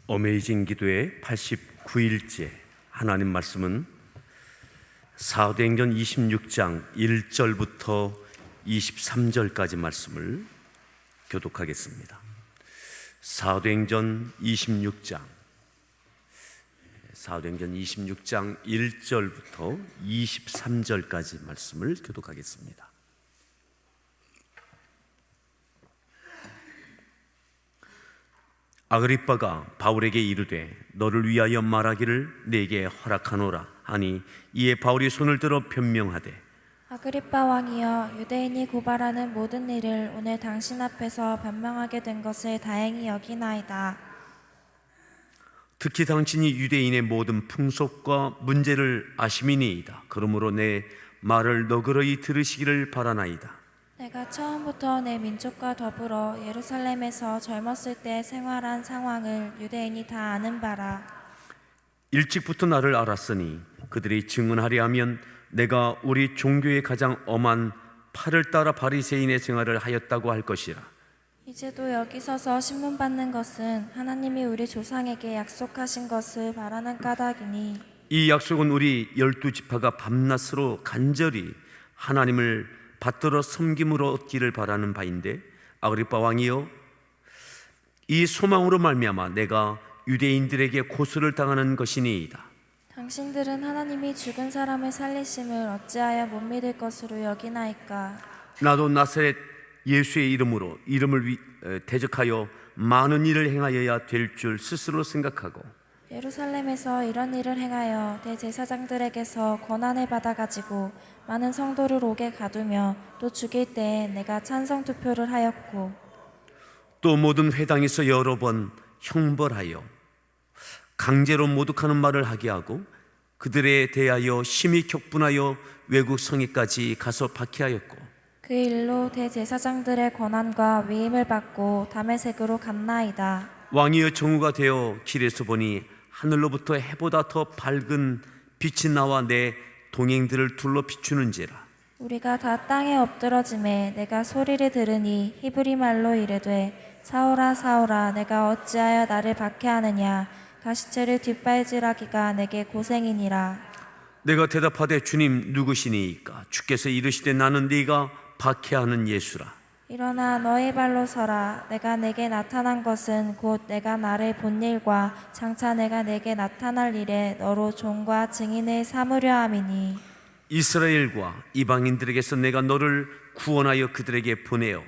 어메이징 기도의 89일째 하나님 말씀은 사도행전 26장 1절부터 23절까지 말씀을 교독하겠습니다. 사도행전 26장 1절부터 23절까지 말씀을 교독하겠습니다. 아그리빠가 바울에게 이르되 너를 위하여 말하기를 내게 허락하노라 하니 이에 바울이 손을 들어 변명하되 아그리빠 왕이여, 유대인이 고발하는 모든 일을 오늘 당신 앞에서 변명하게 된 것을 다행히 여기나이다. 특히 당신이 유대인의 모든 풍속과 문제를 아심이니이다. 그러므로 내 말을 너그러이 들으시기를 바라나이다. 내가 처음부터 내 민족과 더불어 예루살렘에서 젊었을 때 생활한 상황을 유대인이 다 아는 바라. 일찍부터 나를 알았으니 그들이 증언하려 하면 내가 우리 종교의 가장 엄한 팔을 따라 바리새인의 생활을 하였다고 할 것이라. 이제도 여기 서서 신문 받는 것은 하나님이 우리 조상에게 약속하신 것을 바라는 까닭이니 이 약속은 우리 12지파가 밤낮으로 간절히 하나님을 받들어 섬김으로 얻기를 바라는 바인데, 아그리빠 왕이여, 이 소망으로 말미암아 내가 유대인들에게 고소를 당하는 것이니이다. 당신들은 하나님이 죽은 사람을 살리심을 어찌하여 못 믿을 것으로 여기나이까? 나도 나사렛 예수의 이름으로 이름을 대적하여 많은 일을 행하여야 될 줄 스스로 생각하고 예루살렘에서 이런 일을 행하여 대제사장들에게서 권한을 받아가지고 많은 성도를 옥에 가두며 또 죽일 때에 내가 찬성 투표를 하였고 또 모든 회당에서 여러 번 형벌하여 강제로 모독하는 말을 하게 하고 그들에 대하여 심히 격분하여 외국 성에까지 가서 박해하였고 그 일로 대제사장들의 권한과 위임을 받고 다메섹으로 갔나이다. 왕이여, 정오가 되어 길에서 보니 하늘로부터 해보다 더 밝은 빛이 나와 내 동행들을 둘러 비추는지라. 우리가 다 땅에 엎드러짐에 내가 소리를 들으니 히브리 말로 이르되 사울아 사울아 내가 어찌하여 나를 박해하느냐, 가시체를 뒷발질하기가 내게 고생이니라. 내가 대답하되 주님 누구시니이까? 주께서 이르시되 나는 네가 박해하는 예수라. 일어나 너의 발로 서라. 내가 내게 나타난 것은 곧 내가 나를 본 일과 장차 내가 내게 나타날 일에 너로 종과 증인을 삼으려 함이니 이스라엘과 이방인들에게서 내가 너를 구원하여 그들에게 보내어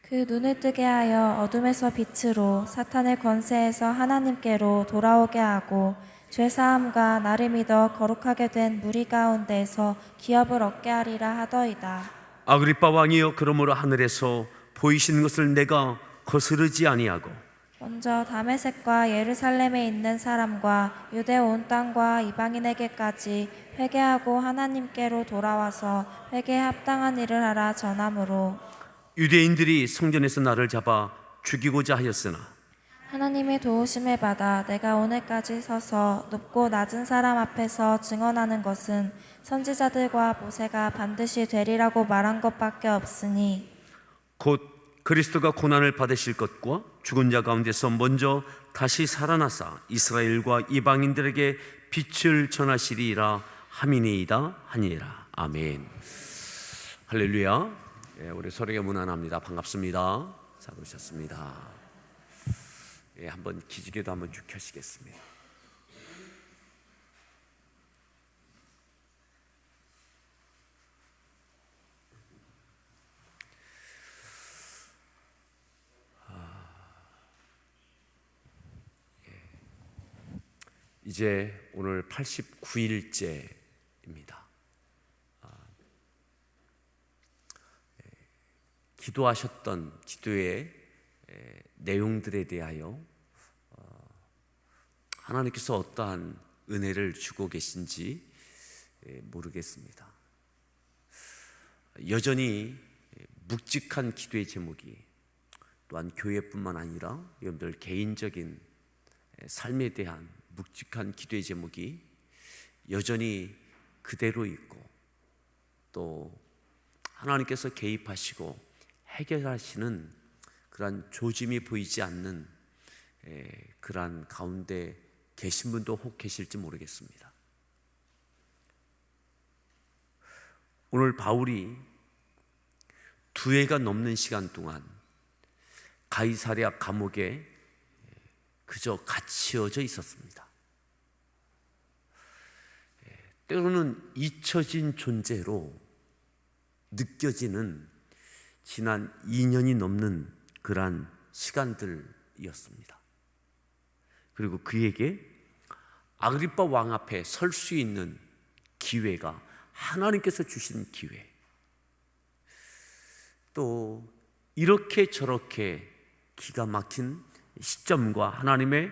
그 눈을 뜨게 하여 어둠에서 빛으로 사탄의 권세에서 하나님께로 돌아오게 하고 죄사함과 나를 믿어 거룩하게 된 무리 가운데에서 기업을 얻게 하리라 하더이다. 아그리빠 왕이여, 그러므로 하늘에서 보이신 것을 내가 거스르지 아니하고 먼저 다메섹과 예루살렘에 있는 사람과 유대 온 땅과 이방인에게까지 회개하고 하나님께로 돌아와서 회개에 합당한 일을 하라 전함으로 유대인들이 성전에서 나를 잡아 죽이고자 하였으나 하나님의 도우심을 받아 내가 오늘까지 서서 높고 낮은 사람 앞에서 증언하는 것은 선지자들과 모세가 반드시 되리라고 말한 것밖에 없으니 곧 그리스도가 고난을 받으실 것과 죽은 자 가운데서 먼저 다시 살아나사 이스라엘과 이방인들에게 빛을 전하시리라 함이니이다 하니라. 아멘. 할렐루야. 우리 서로에게 문안합니다. 반갑습니다. 잘 오셨습니다. 한번 기지개도 한번 쭉 켜시겠습니다. 이제 오늘 89일째입니다. 기도하셨던 기도의 내용들에 대하여 하나님께서 어떠한 은혜를 주고 계신지 모르겠습니다. 여전히 묵직한 기도의 제목이 또한 교회뿐만 아니라 여러분들 개인적인 삶에 대한 묵직한 기도의 제목이 여전히 그대로 있고 또 하나님께서 개입하시고 해결하시는 그러한 조짐이 보이지 않는 그러한 가운데 계신 분도 혹 계실지 모르겠습니다. 오늘 바울이 2회가 넘는 시간 동안 가이사랴 감옥에 그저 갇혀져 있었습니다. 때로는 잊혀진 존재로 느껴지는 지난 2년이 넘는 그러한 시간들이었습니다. 그리고 그에게 아그리빠 왕 앞에 설 수 있는 기회가 하나님께서 주신 기회, 또 이렇게 저렇게 기가 막힌 시점과 하나님의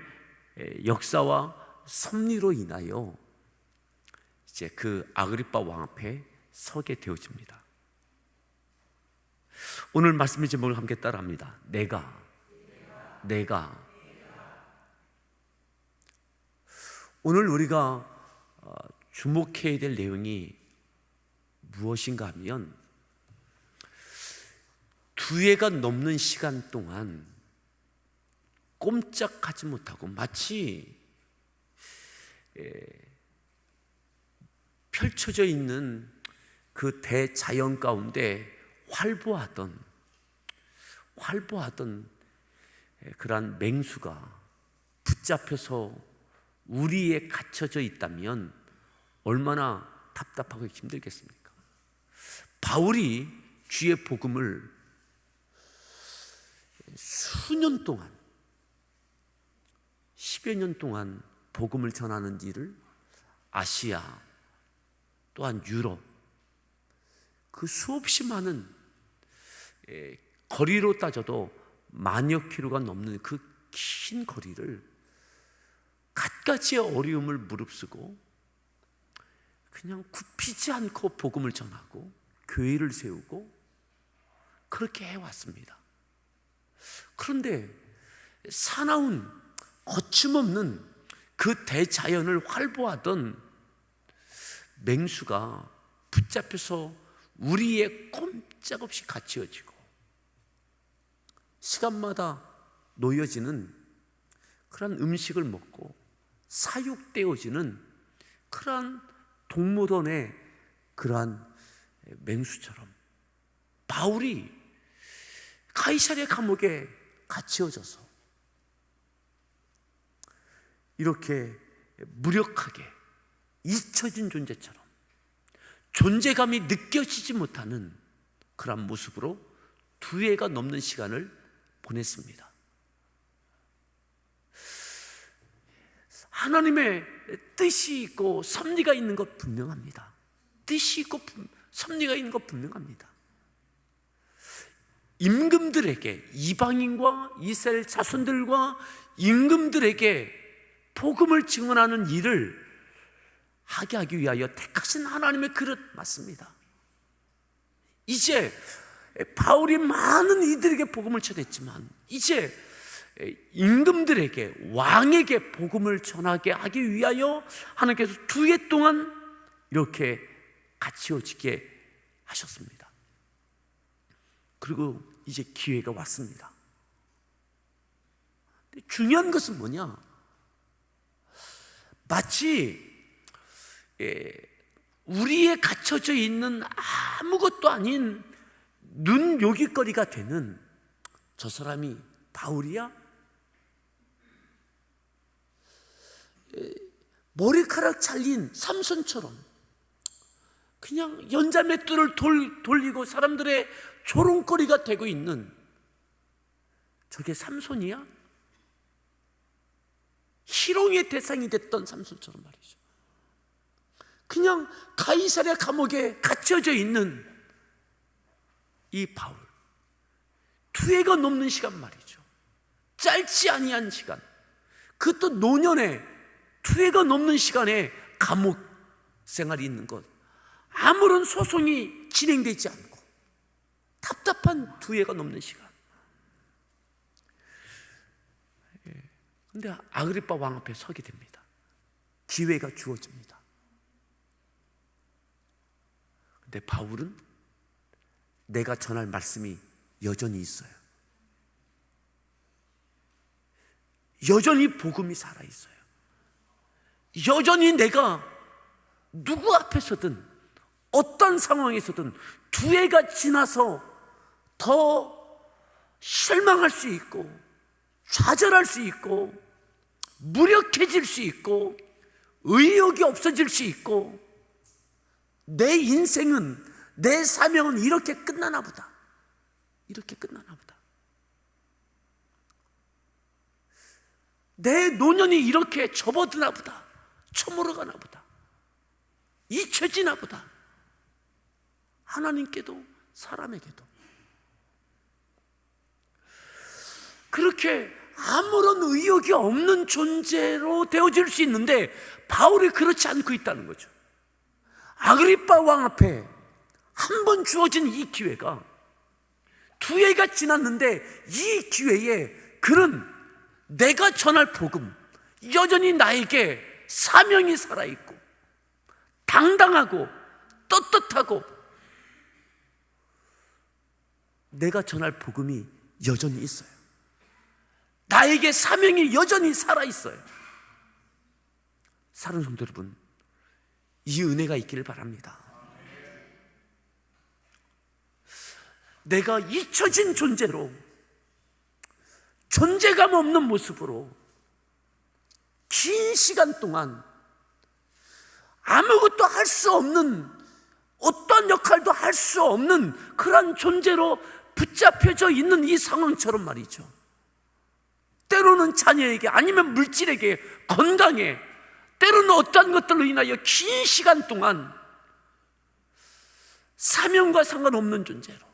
역사와 섭리로 인하여 이제 그 아그리빠 왕 앞에 서게 되어집니다. 오늘 말씀의 제목을 함께 따라합니다. 내가. 오늘 우리가 주목해야 될 내용이 무엇인가 하면 2회가 넘는 시간 동안 꼼짝하지 못하고 마치 펼쳐져 있는 그 대자연 가운데 활보하던 그러한 맹수가 붙잡혀서 우리에 갇혀져 있다면 얼마나 답답하고 힘들겠습니까? 바울이 주의 복음을 수년 동안 10여 년 동안 복음을 전하는 일을 아시아 또한 유럽 그 수없이 많은 거리로 따져도 만여 킬로가 넘는 그 긴 거리를 갖가지의 어려움을 무릅쓰고 그냥 굽히지 않고 복음을 전하고 교회를 세우고 그렇게 해왔습니다. 그런데 사나운 거침없는 그 대자연을 활보하던 맹수가 붙잡혀서 우리의 꼼짝없이 갇혀지고 시간마다 놓여지는 그런 음식을 먹고 사육되어지는 그러한 동물원의 그러한 맹수처럼 바울이 가이사랴 감옥에 갇혀져서 이렇게 무력하게 잊혀진 존재처럼 존재감이 느껴지지 못하는 그런 모습으로 2회가 넘는 시간을 보냈습니다. 하나님의 뜻이 있고 섭리가 있는 것 분명합니다. 뜻이 있고 섭리가 있는 것 분명합니다. 임금들에게, 이방인과 이스라엘 자손들과 임금들에게 복음을 증언하는 일을 하게 하기 위하여 택하신 하나님의 그릇 맞습니다. 이제 바울이 많은 이들에게 복음을 전했지만 이제 임금들에게, 왕에게 복음을 전하게 하기 위하여 하나님께서 2해 동안 이렇게 갇혀지게 하셨습니다. 그리고 이제 기회가 왔습니다. 중요한 것은 뭐냐? 마치 우리에 갇혀져 있는 아무것도 아닌 눈요깃거리가 되는 저 사람이 바울이야? 머리카락 잘린 삼손처럼 그냥 연자맷돌을 돌리고 사람들의 조롱거리가 되고 있는 저게 삼손이야? 희롱의 대상이 됐던 삼손처럼 말이죠. 그냥 가이사랴 감옥에 갇혀져 있는 이 바울, 2회가 넘는 시간 말이죠. 짧지 아니한 시간, 그것도 노년에 2회가 넘는 시간에 감옥 생활이 있는 것, 아무런 소송이 진행되지 않고 답답한 2회가 넘는 시간. 그런데 아그리빠 왕 앞에 서게 됩니다. 기회가 주어집니다. 근데 바울은 내가 전할 말씀이 여전히 있어요. 여전히 복음이 살아있어요. 여전히 내가 누구 앞에서든 어떤 상황에서든 두 해가 지나서 더 실망할 수 있고 좌절할 수 있고 무력해질 수 있고 의욕이 없어질 수 있고 내 인생은, 내 사명은 이렇게 끝나나 보다, 이렇게 끝나나 보다, 내 노년이 이렇게 접어드나 보다, 처물어가나 보다, 잊혀지나 보다. 하나님께도 사람에게도 그렇게 아무런 의욕이 없는 존재로 되어질 수 있는데 바울이 그렇지 않고 있다는 거죠. 아그리빠 왕 앞에 한 번 주어진 이 기회가 두 해가 지났는데 이 기회에 그는 내가 전할 복음, 여전히 나에게 사명이 살아있고 당당하고 떳떳하고 내가 전할 복음이 여전히 있어요. 나에게 사명이 여전히 살아있어요. 사랑하는 성도 여러분, 이 은혜가 있기를 바랍니다. 내가 잊혀진 존재로, 존재감 없는 모습으로 긴 시간 동안 아무것도 할 수 없는, 어떤 역할도 할 수 없는 그런 존재로 붙잡혀져 있는 이 상황처럼 말이죠. 때로는 자녀에게, 아니면 물질에게, 건강에, 때로는 어떠한 것들로 인하여 긴 시간 동안 사명과 상관없는 존재로,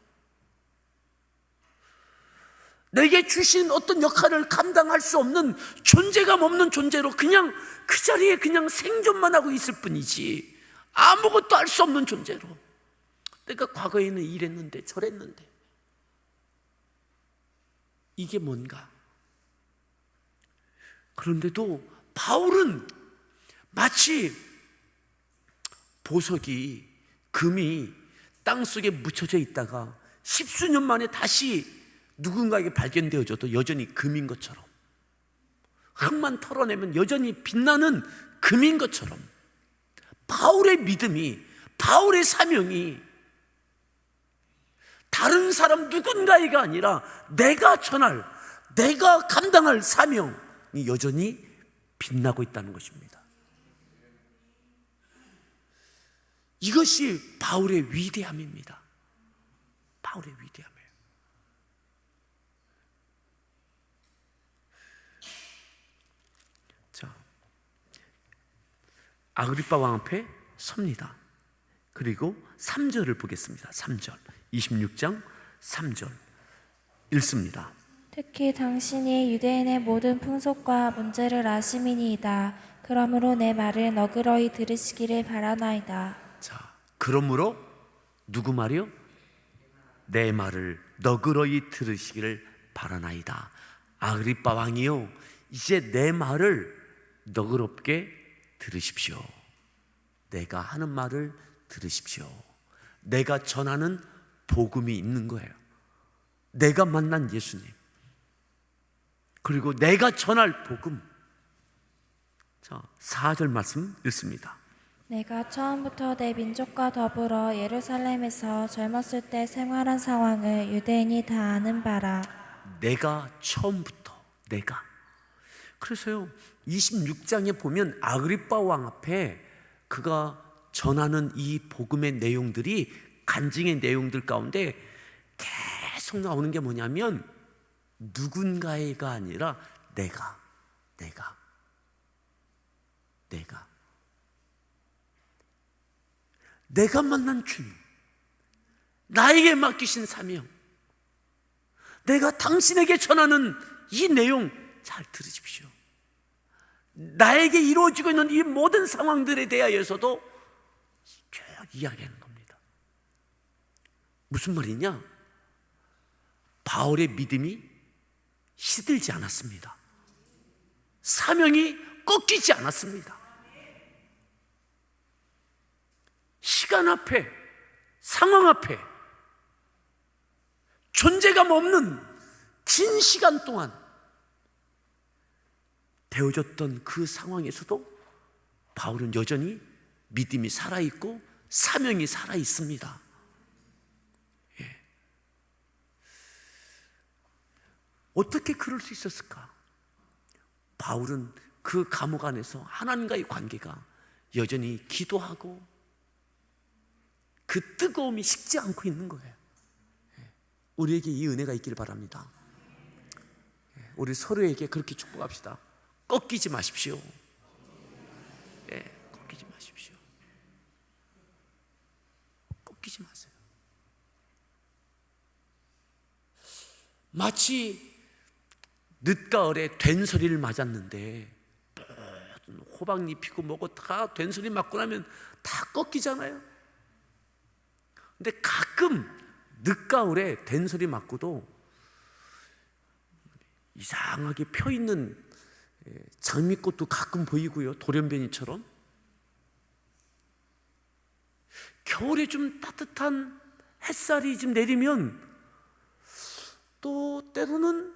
내게 주신 어떤 역할을 감당할 수 없는, 존재감 없는 존재로 그냥 그 자리에 그냥 생존만 하고 있을 뿐이지 아무것도 할 수 없는 존재로, 내가 과거에는 이랬는데 저랬는데, 이게 뭔가? 그런데도 바울은 마치 보석이, 금이 땅속에 묻혀져 있다가 십수년 만에 다시 누군가에게 발견되어져도 여전히 금인 것처럼, 흙만 털어내면 여전히 빛나는 금인 것처럼, 바울의 믿음이, 바울의 사명이 다른 사람 누군가가 아니라 내가 전할, 내가 감당할 사명이 여전히 빛나고 있다는 것입니다. 이것이 바울의 위대함입니다. 바울의 위대함이에요. 자, 아그리빠 왕 앞에 섭니다. 그리고 3절을 보겠습니다. 3절, 26장 3절 읽습니다. 특히 당신이 유대인의 모든 풍속과 문제를 아심이니이다. 그러므로 내 말을 너그러이 들으시기를 바라나이다. 자, 그러므로 누구 말이요? 내 말을 너그러이 들으시기를 바라나이다. 아그리빠 왕이요, 이제 내 말을 너그럽게 들으십시오. 내가 하는 말을 들으십시오. 내가 전하는 복음이 있는 거예요. 내가 만난 예수님, 그리고 내가 전할 복음. 자, 4절 말씀 읽습니다. 내가 처음부터 내 민족과 더불어 예루살렘에서 젊었을 때 생활한 상황을 유대인이 다 아는 바라. 내가 처음부터, 내가. 그래서요, 26장에 보면 아그리빠 왕 앞에 그가 전하는 이 복음의 내용들이, 간증의 내용들 가운데 계속 나오는 게 뭐냐면 누군가가 아니라 내가 만난 주님, 나에게 맡기신 사명, 내가 당신에게 전하는 이 내용 잘 들으십시오. 나에게 이루어지고 있는 이 모든 상황들에 대하여서도 쭉 이야기하는 겁니다. 무슨 말이냐? 바울의 믿음이 시들지 않았습니다. 사명이 꺾이지 않았습니다. 시간 앞에, 상황 앞에 존재감 없는 긴 시간 동안 되어졌던 그 상황에서도 바울은 여전히 믿음이 살아있고 사명이 살아있습니다. 예. 어떻게 그럴 수 있었을까? 바울은 그 감옥 안에서 하나님과의 관계가 여전히 기도하고 그 뜨거움이 식지 않고 있는 거예요. 우리에게 이 은혜가 있기를 바랍니다. 우리 서로에게 그렇게 축복합시다. 꺾이지 마십시오. 꺾이지 마십시오. 꺾이지 마세요. 마치 늦가을에 된소리를 맞았는데 호박잎 피고 뭐고 다 된소리 맞고 나면 다 꺾이잖아요. 근데 가끔 늦가을에 된소리 맞고도 이상하게 펴있는 장미꽃도 가끔 보이고요. 돌연변이처럼. 겨울에 좀 따뜻한 햇살이 좀 내리면 또 때로는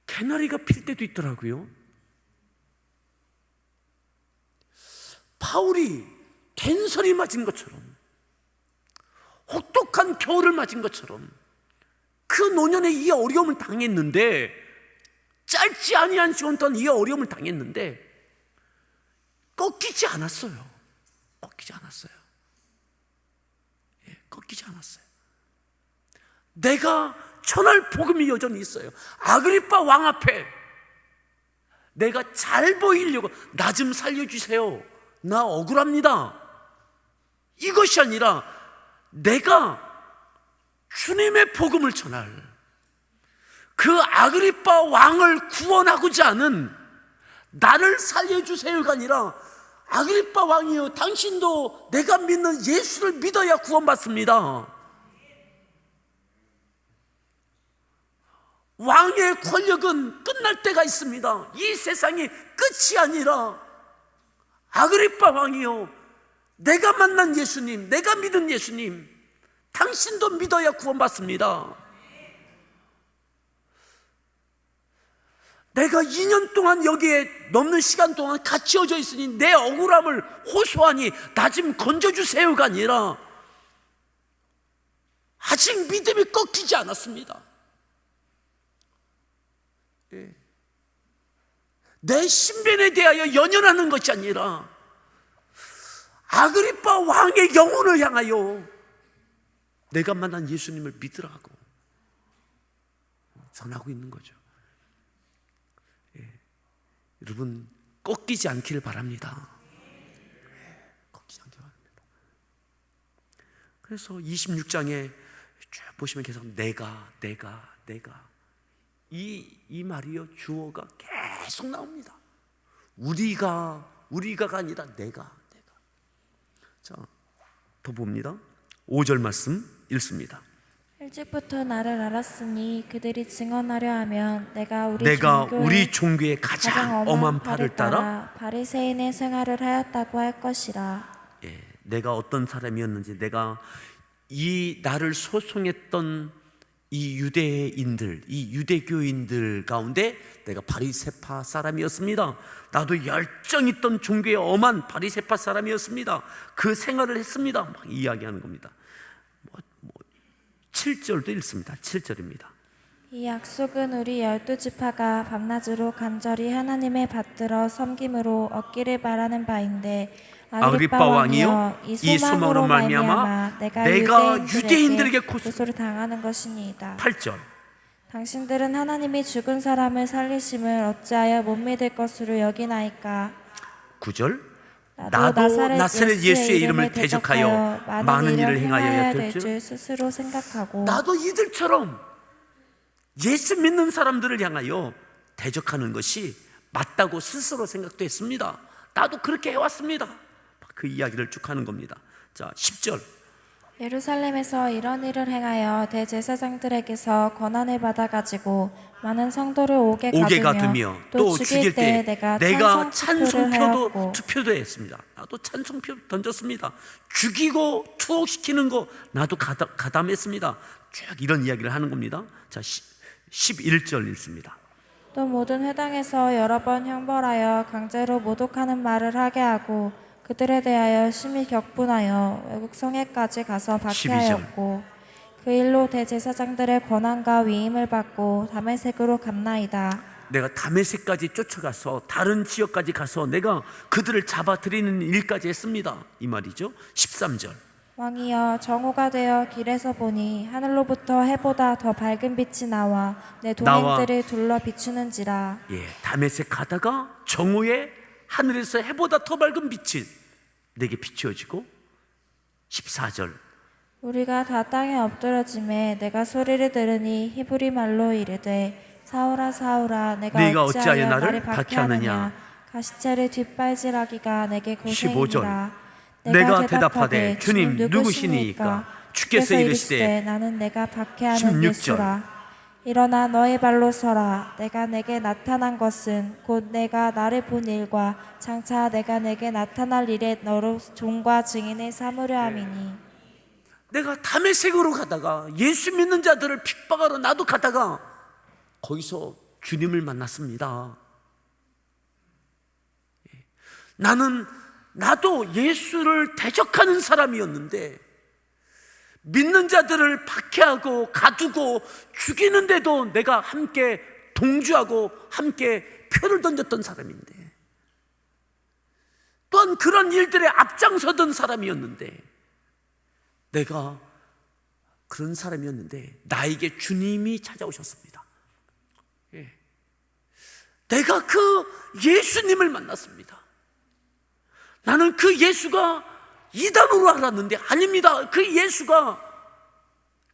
개나리가 필 때도 있더라고요. 바울이 된소리 맞은 것처럼, 혹독한 겨울을 맞은 것처럼 그 노년에 이 어려움을 당했는데, 짧지 아니한 시간 동안 이 어려움을 당했는데 꺾이지 않았어요. 꺾이지 않았어요. 꺾이지 않았어요. 내가 전할 복음이 여전히 있어요. 아그리파 왕 앞에 내가 잘 보이려고 나 좀 살려주세요, 나 억울합니다, 이것이 아니라 내가 주님의 복음을 전할, 그 아그리파 왕을 구원하고자 하는 나를 살려주세요가 아니라, 아그리파 왕이요, 당신도 내가 믿는 예수를 믿어야 구원받습니다. 왕의 권력은 끝날 때가 있습니다. 이 세상이 끝이 아니라, 아그리파 왕이요, 내가 만난 예수님, 내가 믿은 예수님, 당신도 믿어야 구원받습니다. 내가 2년 동안 여기에 넘는 시간 동안 갇혀져 있으니 내 억울함을 호소하니 나 좀 건져주세요가 아니라, 아직 믿음이 꺾이지 않았습니다. 내 신변에 대하여 연연하는 것이 아니라 아그리파 왕의 영혼을 향하여 내가 만난 예수님을 믿으라고 전하고 있는 거죠. 여러분, 꺾이지 않기를 바랍니다. 꺾이지 않기를 바랍니다. 그래서 26장에 쭉 보시면 계속 내가 이 말이요, 주어가 계속 나옵니다. 우리가가 아니라 내가. 자, 더 봅니다. 5절 말씀 읽습니다. 일찍부터 나를 알았으니 그들이 증언하려 하면 내가 우리 종교의 가장 엄한 팔을 따라 바리새인의 생활을 하였다고 할 것이라. 내가 어떤 사람이었는지, 내가 이 나를 소송했던 이 유대인들, 이 유대교인들 가운데 내가 바리새파 사람이었습니다. 나도 열정 있던 종교의 엄한 바리새파 사람이었습니다. 그 생활을 했습니다. 막 이야기하는 겁니다. 7절도 읽습니다. 7절입니다. 이 약속은 우리 12지파가 밤낮으로 간절히 하나님의 받들어 섬김으로 얻기를 바라는 바인데, 아그리파 왕이요, 이 소망으로 말미암아 내가 유대인들에게 고소를 당하는 것이니이다. 8절. 당신들은 하나님이 죽은 사람을 살리심을 어찌하여 못 믿을 것으로 여기나이까. 9절. 나도 나사렛 예수의 이름을 대적하여 많은 일을 행하여야 될 줄 스스로 생각하고, 나도 이들처럼 예수 믿는 사람들을 향하여 대적하는 것이 맞다고 스스로 생각도 했습니다. 나도 그렇게 해왔습니다. 그 이야기를 쭉 하는 겁니다. 자, 10절. 예루살렘에서 이런 일을 행하여 대제사장들에게서 권한을 받아가지고 많은 성도를 옥에 가두며 또 죽일 때 내가 투표도 했습니다. 나도 찬송표 던졌습니다. 죽이고 투옥시키는 거 나도 가담했습니다. 쭉 이런 이야기를 하는 겁니다. 자, 11절 읽습니다. 또 모든 회당에서 여러 번 형벌하여 강제로 모독하는 말을 하게 하고 그들에 대하여 심히 격분하여 외국 성에까지 가서 12절. 박해하였고 그 일로 대제사장들의 권한과 위임을 받고 다메섹으로 갔나이다. 내가 다메섹까지 쫓아가서 다른 지역까지 가서 내가 그들을 잡아들이는 일까지 했습니다. 이 말이죠. 13절. 왕이여 정오가 되어 길에서 보니 하늘로부터 해보다 더 밝은 빛이 나와 내 동행들을 둘러 비추는지라. 예, 다메섹 가다가 정오에 하늘에서 해보다 더 밝은 빛이 내게 비추어지고 14절. 우리가 다 땅에 엎드러짐에 내가 소리를 들으니 히브리 말로 이르되 사울아 사울아 네가 내가 어찌하여 어찌하여 나를 나를 박해하느냐. 박해하느냐. 가시체를 뒷발질하기가 내게 15절. 고생이니라. 내가 대답하되 주님 누구시니까? 주께서 이르시되 나는 내가 박해하는 16절. 예수라. 일어나 너의 발로 서라. 내가 내게 나타난 것은 곧 내가 나를 본 일과 장차 내가 내게 나타날 일에 너로 종과 증인을 삼으려 함이니. 내가 다메섹으로 가다가 예수 믿는 자들을 핍박하러 나도 가다가 거기서 주님을 만났습니다. 나도 예수를 대적하는 사람이었는데 믿는 자들을 박해하고 가두고 죽이는데도 내가 함께 동조하고 함께 표를 던졌던 사람인데 또한 그런 일들에 앞장서던 사람이었는데 내가 그런 사람이었는데 나에게 주님이 찾아오셨습니다. 예. 내가 그 예수님을 만났습니다. 나는 그 예수가 이단으로 알았는데 아닙니다. 그 예수가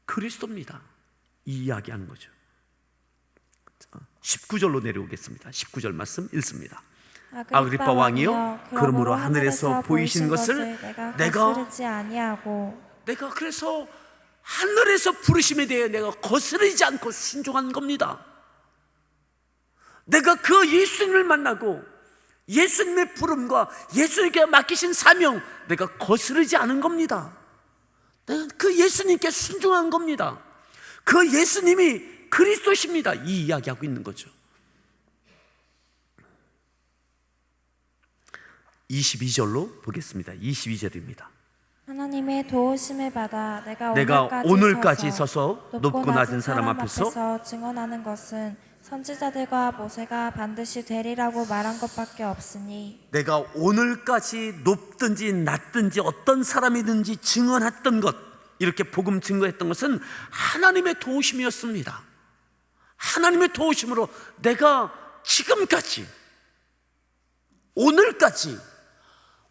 그리스도입니다. 이 이야기하는 거죠. 19절로 내려오겠습니다. 19절 말씀 읽습니다. 아그리빠 왕이여 그러므로 하늘에서 보이신 것을 내가 거스르지 아니하고 내가 그래서 하늘에서 부르심에 대해 내가 거스르지 않고 순종한 겁니다. 내가 그 예수님을 만나고 예수님의 부름과 예수님께 맡기신 사명 내가 거스르지 않은 겁니다. 내가 그 예수님께 순종한 겁니다. 그 예수님이 그리스도십니다. 이 이야기하고 있는 거죠. 22절로 보겠습니다. 22절입니다. 하나님의 도우심을 받아 내가 오늘까지 서서 높고 낮은 사람 앞에서 증언하는 것은 선지자들과 모세가 반드시 되리라고 말한 것밖에 없으니 내가 오늘까지 높든지 낮든지 어떤 사람이든지 증언했던 것 이렇게 복음 증거했던 것은 하나님의 도우심이었습니다. 하나님의 도우심으로 내가 지금까지 오늘까지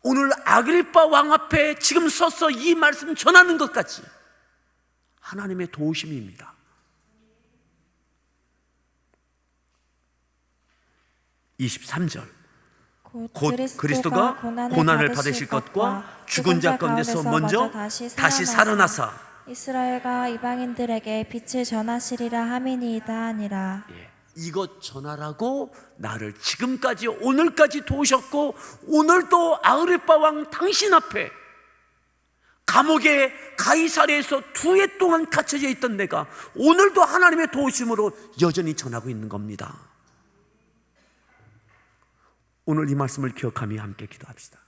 오늘 아그리빠 왕 앞에 지금 서서 이 말씀 전하는 것까지 하나님의 도우심입니다. 23절 곧 그리스도가 고난을 받으실 것과 죽은 자 가운데서 먼저 다시 살아나사 이스라엘과 이방인들에게 빛을 전하시리라 함이니이다 하니라. 이것 전하라고 나를 지금까지 오늘까지 도우셨고 오늘도 아그리빠 왕 당신 앞에 감옥에 가이사랴에서 2해 동안 갇혀져 있던 내가 오늘도 하나님의 도우심으로 여전히 전하고 있는 겁니다. 오늘 이 말씀을 기억하며 함께 기도합시다.